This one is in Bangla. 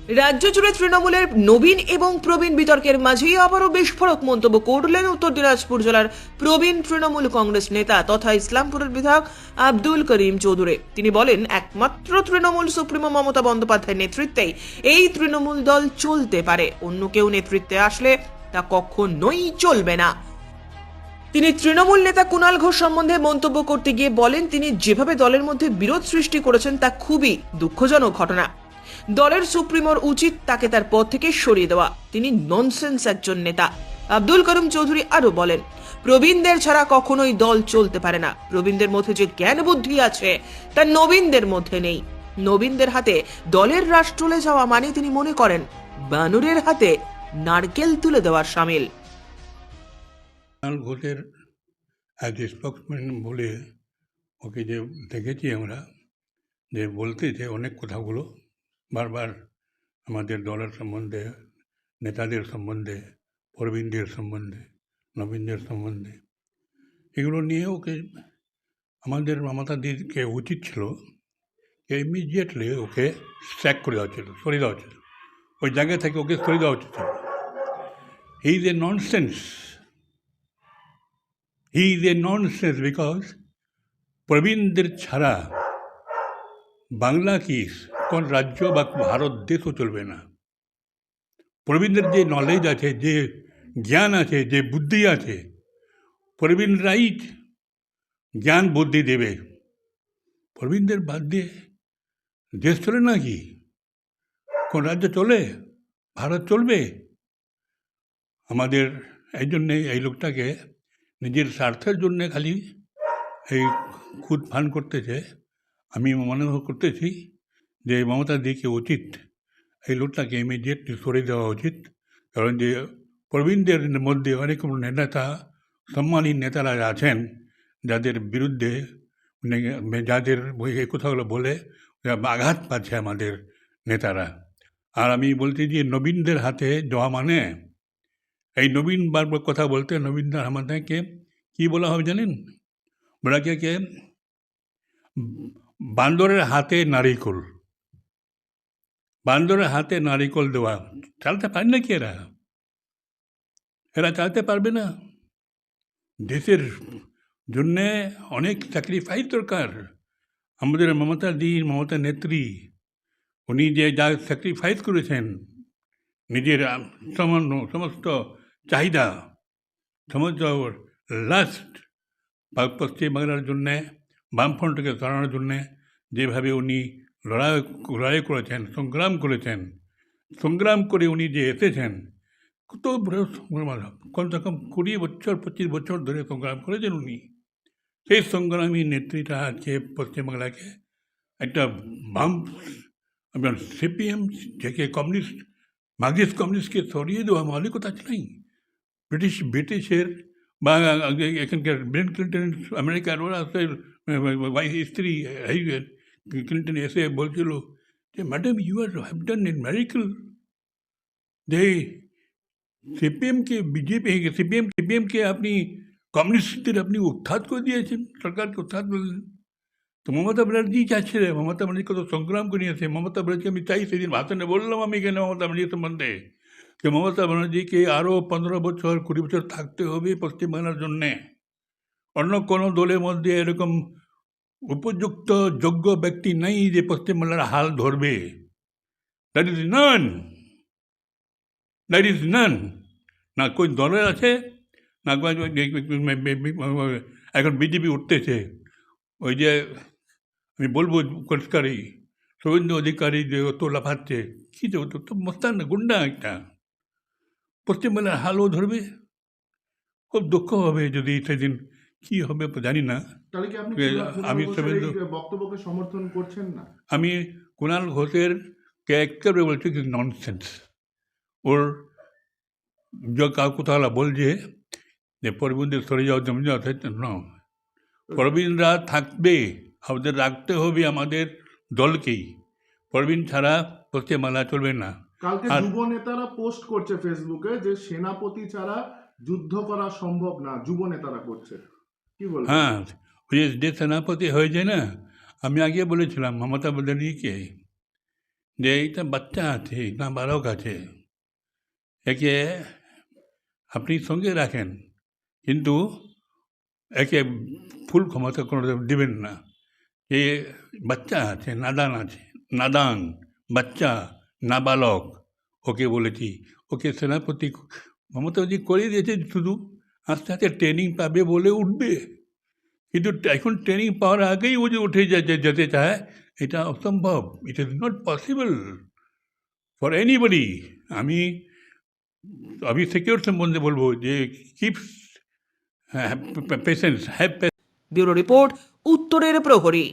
রাজ্য জুড়ে তৃণমূলের নবীন এবং প্রবীণ বিতর্কের মাঝেই আবারও বিস্ফোরক মন্তব্য করলেন উত্তর দিনাজপুর জেলার প্রবীণ তৃণমূল কংগ্রেস নেতা তথা ইসলামপুরের বিধায়ক আব্দুল করিম চৌধুরী। তিনি বলেন, একমাত্র তৃণমূল সুপ্রিমো মমতা বন্দ্যোপাধ্যায়ের নেতৃত্বেই এই তৃণমূল দল চলতে পারে, অন্য কেউ নেতৃত্বে আসলে তা কখনোই চলবে না। তিনি তৃণমূল নেতা কুণাল ঘোষ সম্বন্ধে মন্তব্য করতে গিয়ে বলেন, তিনি যেভাবে দলের মধ্যে বিরোধ সৃষ্টি করেছেন তা খুবই দুঃখজনক ঘটনা। দলের সুপ্রিমোর উচিত তাকে তার পদ থেকে সরিয়ে দেওয়া। তিনি ননসেন্স একজন নেতা। আব্দুল করিম চৌধুরী আরো বলেন, প্রবীণদের ছাড়া কখনোই দল চলতে পারে না। প্রবীণদের মধ্যে যে জ্ঞান বুদ্ধি আছে তা নবীনদের মধ্যে নেই। নবীনদের হাতে দলের রাশ চলে যাওয়া মানে তিনি মনে করেন বানরের হাতে নারকেল তুলে দেওয়ার সামিল। কুণাল ঘোষের অ্যাজ স্পোক্সম্যান বলে ওকে যে দেখেছি আমরা, যে বলতেছে অনেক কথাগুলো বারবার আমাদের দলের সম্বন্ধে, নেতাদের সম্বন্ধে, প্রবীণদের সম্বন্ধে, নবীনদের সম্বন্ধে, এগুলো নিয়ে ওকে আমাদের মমতা দিদিকে উচিত ছিল যে ইমিডিয়েটলি ওকে স্যাক করে দেওয়া ছিল, সরিয়ে দেওয়া ছিল, ওই জায়গা থেকে ওকে সরিয়ে দেওয়া উচিত ছিল। He is a nonsense. He is a nonsense because প্রবীণদের ছাড়া বাংলা কি কোন রাজ্য বা ভারত দেশও চলবে না। প্রবীণদের যে নলেজ আছে, যে জ্ঞান আছে, যে বুদ্ধি আছে, প্রবীণরাই জ্ঞান বুদ্ধি দেবে। প্রবীণদের বাদ দিয়ে দেশ চলে নাকি? কোন রাজ্য চলে? ভারত চলবে? আমাদের এই জন্যে এই লোকটাকে নিজের স্বার্থের জন্যে খালি এই খুদ ফান করতেছে। আমি মনে করতেছি যে মমতা দিকে উচিত এই লোকটাকে ইমিডিয়েটলি সরিয়ে দেওয়া উচিত। কারণ যে প্রবীণদের মধ্যে অনেক নেতা, সম্মানী নেতারা আছেন যাদের বিরুদ্ধে যাদের এই কথাগুলো বলে আঘাত পাচ্ছে আমাদের নেতারা। আর আমি বলছি যে নবীনদের হাতে দেওয়া মানে, এই নবীন বারবার কথা বলতে নবীনদের আমাদেরকে কী বলা হবে জানেন? ওনাকে বান্দরের হাতে নারিকল, বান্দরের হাতে নারিকল দেওয়া। চালাতে পারে নাকি এরা? এরা চালাতে পারবে না। দেশের জন্যে অনেক স্যাক্রিফাইস দরকার। আমাদের মমতা নেত্রী, উনি যে যা স্যাক্রিফাইস করেছেন, নিজের সমস্ত চাহিদা, সমস্ত লাস্ট পশ্চিমবাংলার জন্যে, বামফ্রন্টকে সরানোর জন্যে যেভাবে উনি লড়াই করেছেন, সংগ্রাম করে উনি যে এসেছেন, কত বড় কমসে কম 20 বছর 25 বছর ধরে সংগ্রাম করেছেন উনি। সেই সংগ্রামী নেত্রীটা আজকে পশ্চিমবাংলাকে একটা বাম সিপিএম থেকে কমিউনিস্ট, মার্কসিস্ট কমিউনিস্টকে সরিয়ে দেওয়া মৌলিকতা নেই। ব্রিটিশের বা এখানকার বিল ক্লিন্টন, আমেরিকার ওরা স্ত্রী ক্লিন্টন এসে বলছিল যে madam you are have done a miracle. যে সিপিএমকে আপনি কমিউনিস্টদের আপনি উৎখাত করে দিয়েছেন, সরকারকে উৎখাত করে দিয়েছেন। তো মমতা ব্যানার্জি চাচ্ছিলেন, মমতা ব্যানার্জি কত সংগ্রাম করে নিয়েছে। মমতা ব্যানার্জি আমি চাই, সেদিন ভাষণে বললাম আমি এখানে মমতা ব্যানার্জি সম্বন্ধে, যে মমতা ব্যানার্জিকে আরও 15 বছর 20 বছর থাকতে হবে পশ্চিমবাংলার জন্যে। অন্য কোনো দলের মধ্যে এরকম উপযুক্ত যোগ্য ব্যক্তি নেই যে পশ্চিমবাংলার হাল ধরবে। That is none. না কোন দলের আছে, না এখন বিজেপি উঠতেছে। ওই যে আমি বলবো পরিষ্কারই, শুভেন্দু অধিকারী যে অত লাফাচ্ছে, কী যে তো মস্তান গুন্ডা একটা। পশ্চিমবাংলার হালও ধরবে, খুব দুঃখ হবে যদি সেদিন কী হবে জানি না। তাহলে কি আপনি আমি শুভেন্দু বক্তব্যকে সমর্থন করছেন না? আমি কুণাল ঘোষের ক্যারেক্টার বলছি কি ননসেন্স। ওর যে কোথাও বলছে যে প্রবীণদের সরে যাওয়া জমি যাওয়া, প্রবীণরা থাকবে, আমাদের রাখতে হবে আমাদের দলকেই। প্রবীণ ছাড়া পশ্চিমবাংলা চলবে না। কালকে যুব নেতারা পোস্ট করছে ফেসবুকে যে সেনাপতি ছাড়া যুদ্ধ করা সম্ভব না, যুব নেতারা করছে, কি বলবো? হ্যাঁ, ওই যে সেনাপতি হয়ে যায় না। আমি আগে বলেছিলাম মমতা ব্যানার্জিকে যে এইটা বাচ্চা আছে, না বালক আছে, একে আপনি সঙ্গে রাখেন, কিন্তু একে ফুল ক্ষমতা কোনো দেবেন না। যে বাচ্চা আছে, নাদান আছে, নাদান বাচ্চা, নাবালক, ওকে বলেছি, ওকে সেনাপতি মমতাজি করে দিয়েছে, শুধু আস্তে আস্তে ট্রেনিং পাবে বলে উঠবে। কিন্তু এখন ট্রেনিং পাওয়ার আগেই ও যে উঠে যেতে চায়, এটা অসম্ভব। It is not possible for anybody. আমি সিকিউর সম্বন্ধে বলবো যে keeps patience, have bureau report, উত্তরের প্রহরী।